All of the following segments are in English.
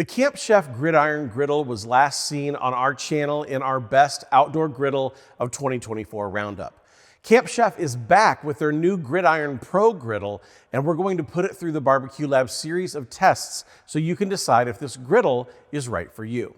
The Camp Chef Gridiron Griddle was last seen on our channel in our Best Outdoor Griddle of 2024 Roundup. Camp Chef is back with their new Gridiron Pro griddle, and we're going to put it through the Barbecue Lab series of tests so you can decide if this griddle is right for you.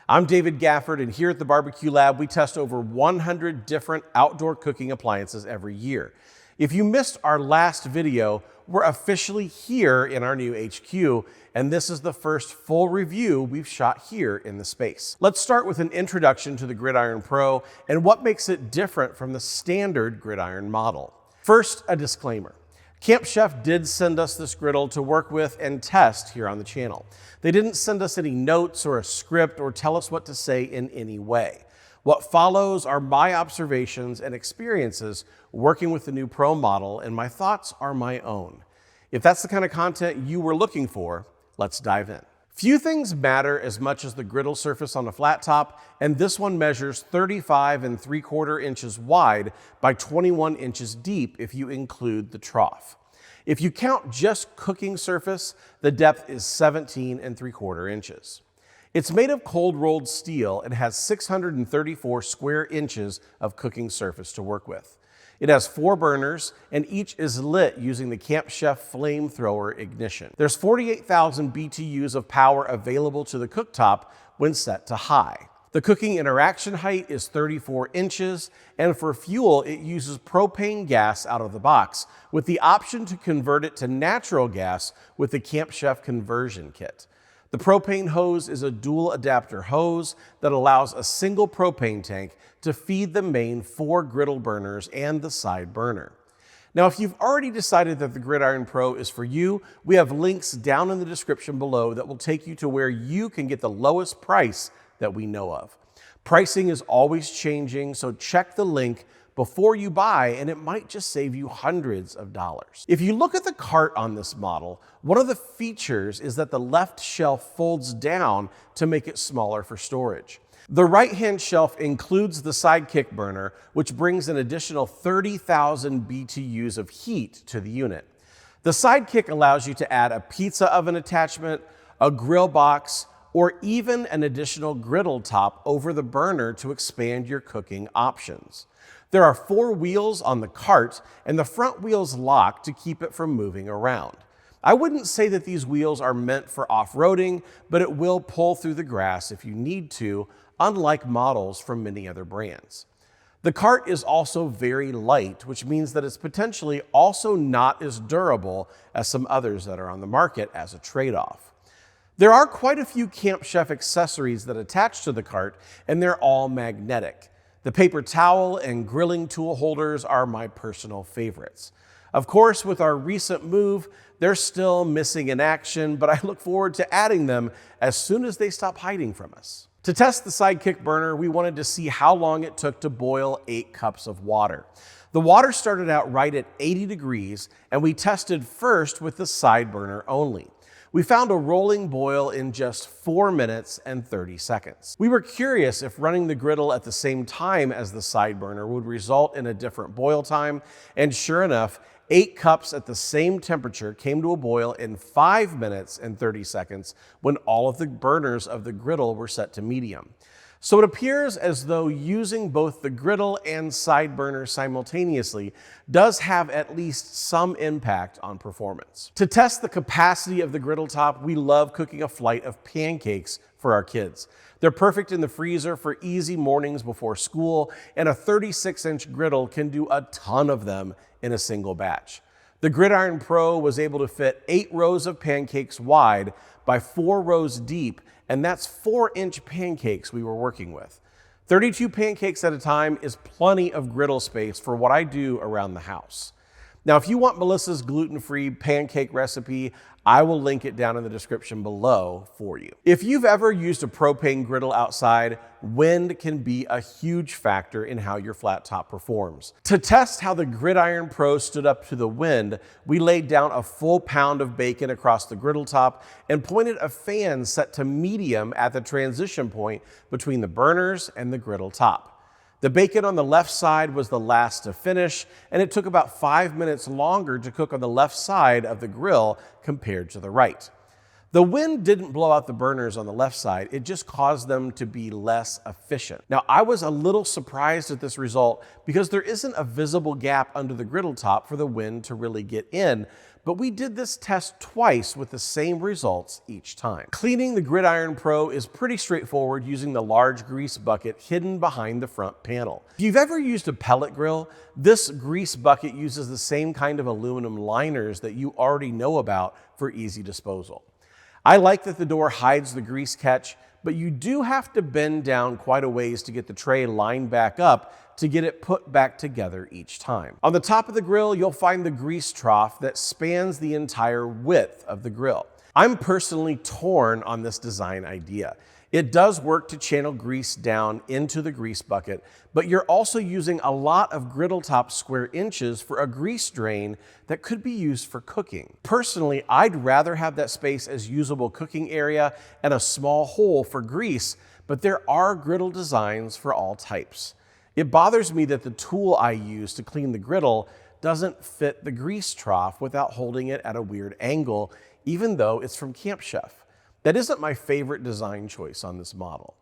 I'm David Gafford, and here at the Barbecue Lab, we test over 100 different outdoor cooking appliances every year. If you missed our last video, we're officially here in our new HQ, and this is the first full review we've shot here in the space. Let's start with an introduction to the Gridiron Pro and what makes it different from the standard Gridiron model. First, a disclaimer. Camp Chef did send us this griddle to work with and test here on the channel. They didn't send us any notes or a script or tell us what to say in any way. What follows are my observations and experiences working with the new Pro model, and my thoughts are my own. If that's the kind of content you were looking for, let's dive in. Few things matter as much as the griddle surface on a flat top, and this one measures 35 3/4 inches wide by 21 inches deep if you include the trough. If you count just cooking surface, the depth is 17 3/4 inches. It's made of cold rolled steel and has 634 square inches of cooking surface to work with. It has 4 burners, and each is lit using the Camp Chef flamethrower ignition. There's 48,000 BTUs of power available to the cooktop when set to high. The cooking interaction height is 34 inches, and for fuel, it uses propane gas out of the box, with the option to convert it to natural gas with the Camp Chef conversion kit. The propane hose is a dual adapter hose that allows a single propane tank to feed the main 4 griddle burners and the side burner. Now, if you've already decided that the Gridiron Pro is for you, we have links down in the description below that will take you to where you can get the lowest price that we know of. Pricing is always changing, so check the link before you buy, and it might just save you hundreds of dollars. If you look at the cart on this model, one of the features is that the left shelf folds down to make it smaller for storage. The right-hand shelf includes the SideKick burner, which brings an additional 30,000 BTUs of heat to the unit. The SideKick allows you to add a pizza oven attachment, a grill box, or even an additional griddle top over the burner to expand your cooking options. There are 4 wheels on the cart, and the front wheels lock to keep it from moving around. I wouldn't say that these wheels are meant for off-roading, but it will pull through the grass if you need to, unlike models from many other brands. The cart is also very light, which means that it's potentially also not as durable as some others that are on the market as a trade-off. There are quite a few Camp Chef accessories that attach to the cart, and they're all magnetic. The paper towel and grilling tool holders are my personal favorites. Of course, with our recent move, they're still missing in action, but I look forward to adding them as soon as they stop hiding from us. To test the SideKick burner, we wanted to see how long it took to boil 8 cups of water. The water started out right at 80 degrees, and we tested first with the side burner only. We found a rolling boil in just 4 minutes and 30 seconds. We were curious if running the griddle at the same time as the side burner would result in a different boil time, and sure enough, 8 cups at the same temperature came to a boil in 5 minutes and 30 seconds when all of the burners of the griddle were set to medium. So it appears as though using both the griddle and side burner simultaneously does have at least some impact on performance. To test the capacity of the griddle top, we love cooking a flight of pancakes for our kids. They're perfect in the freezer for easy mornings before school, and a 36-inch griddle can do a ton of them in a single batch. The Gridiron Pro was able to fit 8 rows of pancakes wide by 4 rows deep, and that's 4-inch pancakes we were working with. 32 pancakes at a time is plenty of griddle space for what I do around the house. Now, if you want Melissa's gluten-free pancake recipe, I will link it down in the description below for you. If you've ever used a propane griddle outside, wind can be a huge factor in how your flat top performs. To test how the Gridiron Pro stood up to the wind, we laid down a full pound of bacon across the griddle top and pointed a fan set to medium at the transition point between the burners and the griddle top. The bacon on the left side was the last to finish, and it took about 5 minutes longer to cook on the left side of the grill compared to the right. The wind didn't blow out the burners on the left side, it just caused them to be less efficient. Now, I was a little surprised at this result because there isn't a visible gap under the griddle top for the wind to really get in, but we did this test twice with the same results each time. Cleaning the Gridiron Pro is pretty straightforward using the large grease bucket hidden behind the front panel. If you've ever used a pellet grill, this grease bucket uses the same kind of aluminum liners that you already know about for easy disposal. I like that the door hides the grease catch, but you do have to bend down quite a ways to get the tray lined back up to get it put back together each time. On the top of the grill, you'll find the grease trough that spans the entire width of the grill. I'm personally torn on this design idea. It does work to channel grease down into the grease bucket, but you're also using a lot of griddle top square inches for a grease drain that could be used for cooking. Personally, I'd rather have that space as usable cooking area and a small hole for grease, but there are griddle designs for all types. It bothers me that the tool I use to clean the griddle doesn't fit the grease trough without holding it at a weird angle, even though it's from Camp Chef. That isn't my favorite design choice on this model.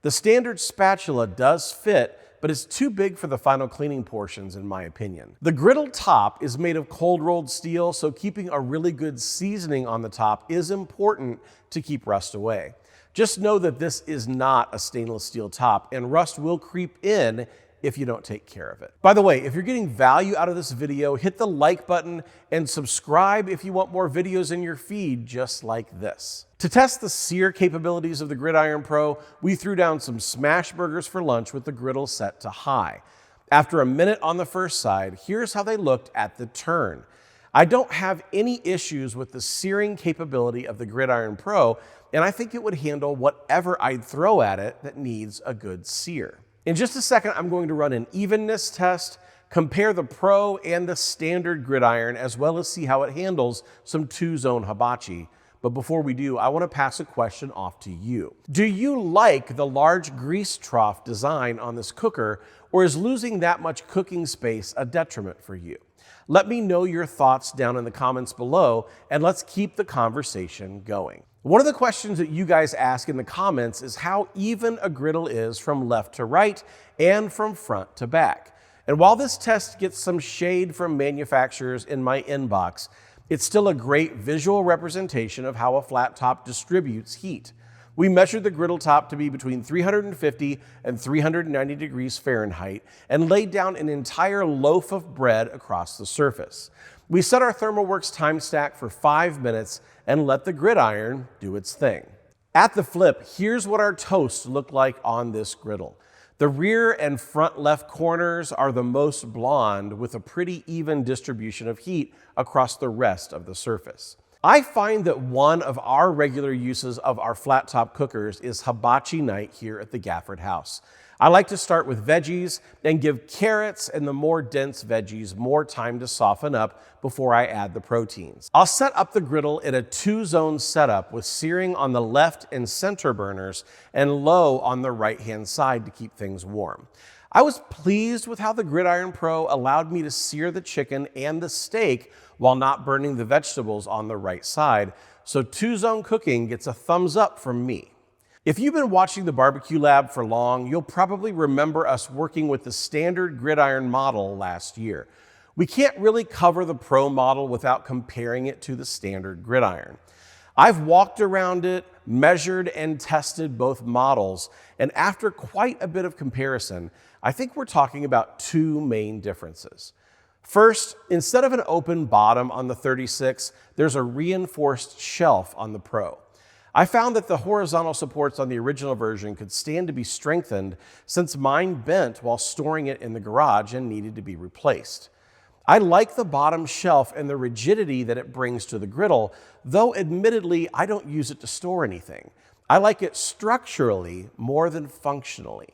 The standard spatula does fit, but it's too big for the final cleaning portions in my opinion. The griddle top is made of cold rolled steel, so keeping a really good seasoning on the top is important to keep rust away. Just know that this is not a stainless steel top, and rust will creep in if you don't take care of it. By the way, if you're getting value out of this video, hit the like button and subscribe if you want more videos in your feed just like this. To test the sear capabilities of the Gridiron Pro, we threw down some smashburgers for lunch with the griddle set to high. After a minute on the first side, here's how they looked at the turn. I don't have any issues with the searing capability of the Gridiron Pro, and I think it would handle whatever I'd throw at it that needs a good sear. In just a second, I'm going to run an evenness test, compare the Pro and the standard gridiron, as well as see how it handles some two-zone hibachi. But before we do, I want to pass a question off to you. Do you like the large grease trough design on this cooker, or is losing that much cooking space a detriment for you? Let me know your thoughts down in the comments below, and let's keep the conversation going. One of the questions that you guys ask in the comments is how even a griddle is from left to right and from front to back. And while this test gets some shade from manufacturers in my inbox, it's still a great visual representation of how a flat top distributes heat. We measured the griddle top to be between 350 and 390 degrees Fahrenheit and laid down an entire loaf of bread across the surface. We set our ThermalWorks time stack for 5 minutes and let the gridiron do its thing. At the flip, here's what our toast looked like on this griddle. The rear and front left corners are the most blonde, with a pretty even distribution of heat across the rest of the surface. I find that one of our regular uses of our flat top cookers is hibachi night here at the Gafford house. I like to start with veggies and give carrots and the more dense veggies more time to soften up before I add the proteins. I'll set up the griddle in a two-zone setup with searing on the left and center burners and low on the right-hand side to keep things warm. I was pleased with how the Gridiron Pro allowed me to sear the chicken and the steak while not burning the vegetables on the right side, so two-zone cooking gets a thumbs up from me. If you've been watching the Barbecue Lab for long, you'll probably remember us working with the standard gridiron model last year. We can't really cover the Pro model without comparing it to the standard gridiron. I've walked around it, measured and tested both models, and after quite a bit of comparison, I think we're talking about two main differences. First, instead of an open bottom on the 36, there's a reinforced shelf on the Pro. I found that the horizontal supports on the original version could stand to be strengthened since mine bent while storing it in the garage and needed to be replaced. I like the bottom shelf and the rigidity that it brings to the griddle, though admittedly I don't use it to store anything. I like it structurally more than functionally.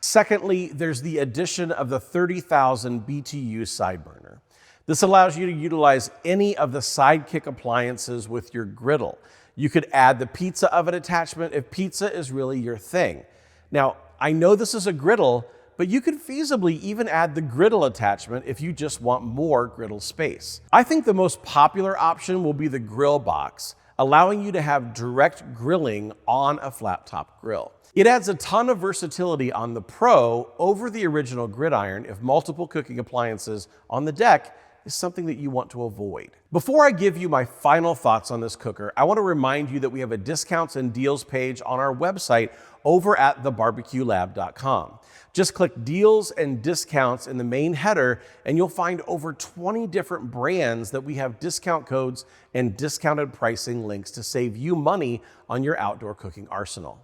Secondly, there's the addition of the 30,000 BTU side burner. This allows you to utilize any of the SideKick appliances with your griddle. You could add the pizza oven attachment if pizza is really your thing. Now, I know this is a griddle, but you could feasibly even add the griddle attachment if you just want more griddle space. I think the most popular option will be the grill box, allowing you to have direct grilling on a flat top grill. It adds a ton of versatility on the Pro over the original Gridiron if multiple cooking appliances on the deck is something that you want to avoid. Before I give you my final thoughts on this cooker, I want to remind you that we have a discounts and deals page on our website over at thebarbecuelab.com. Just click deals and discounts in the main header and you'll find over 20 different brands that we have discount codes and discounted pricing links to save you money on your outdoor cooking arsenal.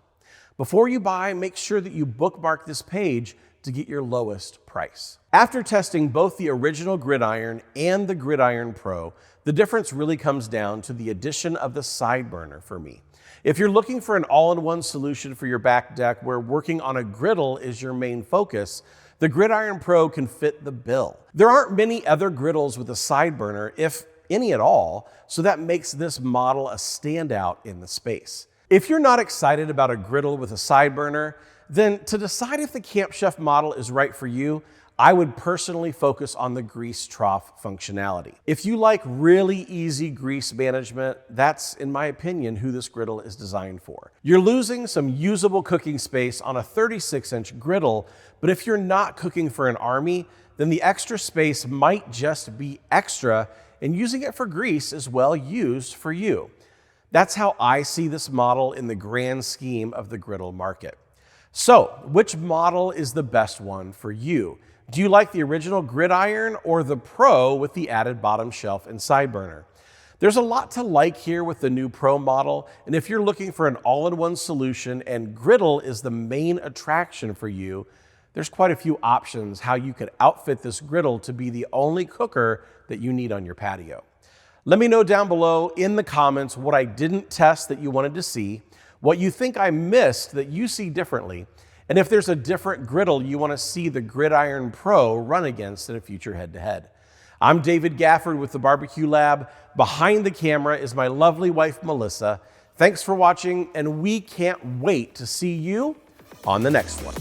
Before you buy, make sure that you bookmark this page to get your lowest price. After testing both the original Gridiron and the Gridiron Pro, the difference really comes down to the addition of the side burner for me. If you're looking for an all-in-one solution for your back deck where working on a griddle is your main focus, the Gridiron Pro can fit the bill. There aren't many other griddles with a side burner, if any at all, so that makes this model a standout in the space. If you're not excited about a griddle with a side burner, then to decide if the Camp Chef model is right for you, I would personally focus on the grease trough functionality. If you like really easy grease management, that's, in my opinion, who this griddle is designed for. You're losing some usable cooking space on a 36-inch griddle, but if you're not cooking for an army, then the extra space might just be extra, and using it for grease is well used for you. That's how I see this model in the grand scheme of the griddle market. So, which model is the best one for you? Do you like the original Gridiron or the Pro with the added bottom shelf and side burner? There's a lot to like here with the new Pro model, and if you're looking for an all-in-one solution and griddle is the main attraction for you, there's quite a few options how you could outfit this griddle to be the only cooker that you need on your patio. Let me know down below in the comments what I didn't test that you wanted to see, what you think I missed that you see differently, and if there's a different griddle you want to see the Gridiron Pro run against in a future head-to-head. I'm David Gafford with the Barbecue Lab. Behind the camera is my lovely wife, Melissa. Thanks for watching, and we can't wait to see you on the next one.